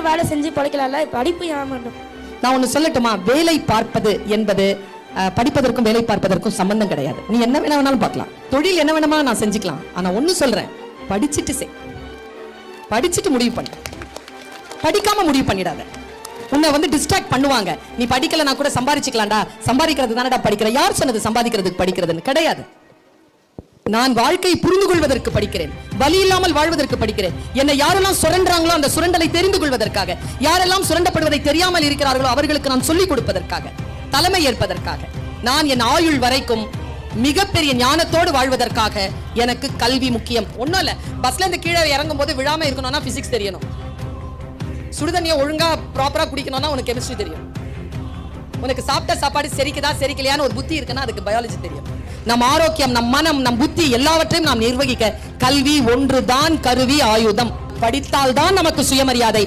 வேலை செஞ்சு பழைக்கல படிப்பு ஏமாட்டோம். நான் ஒண்ணு சொல்லட்டுமா, வேலை பார்ப்பது என்பது படிப்பதற்கும் வேலை பார்ப்பதற்கும் சம்பந்தம் கிடையாது. நீ என்ன வேணாலும் பார்க்கலாம், தொழில் என்ன வேணுமா நான் செஞ்சுக்கலாம். ஆனா ஒண்ணு சொல்றேன், படிச்சுட்டு செய். படிச்சுட்டு முடிவு பண்ணு, படிக்காம முடிவு பண்ணிடாத. உன்னை வந்து டிஸ்ட்ராக்ட் பண்ணுவாங்க. நீ படிக்கல நான் கூட சம்பாதிச்சுக்கலாம்டா, சம்பாதிக்கிறது தானடா படிக்கிற. யார் சொன்னது சம்பாதிக்கிறதுக்கு படிக்கிறதுன்னு? கிடையாது. நான் வாழ்க்கையை புரிந்து கொள்வதற்கு படிக்கிறேன், வலி இல்லாமல் வாழ்வதற்கு படிக்கிறேன். என்னை யாரெல்லாம் சுரண்டாங்களோ அந்த சுரண்டலை தெரிந்து கொள்வதற்காக, யாரெல்லாம் சுரண்டப்படுவதை தெரியாமல் இருக்கிறார்களோ அவர்களுக்கு நான் சொல்லிக் கொடுப்பதற்காக, தலைமை ஏற்பதற்காக, நான் என் ஆயுள் வரைக்கும் மிகப்பெரிய ஞானத்தோடு வாழ்வதற்காக எனக்கு கல்வி முக்கியம். ஒண்ணும் இல்ல, பஸ்ல இருந்து கீழே இறங்கும் போது விழாம இருக்கணும்னா பிசிக்ஸ் தெரியணும். சுடுதண்ணியை ஒழுங்கா ப்ராப்பரா குடிக்கணும்னா உனக்கு கெமிஸ்ட்ரி தெரியும். உனக்கு சாப்பிட்ட சாப்பாடு செரிக்குதா செரிக்கலையான்னு ஒரு புத்தி இருக்குன்னா அதுக்கு பயாலஜி தெரியும். நம் ஆரோக்கியம், நம் மனம், நம் புத்தி எல்லாவற்றையும் நாம் நிர்வகிக்க கல்வி ஒன்றுதான் கருவி, ஆயுதம். படித்தால் தான் நமக்கு சுயமரியாதை.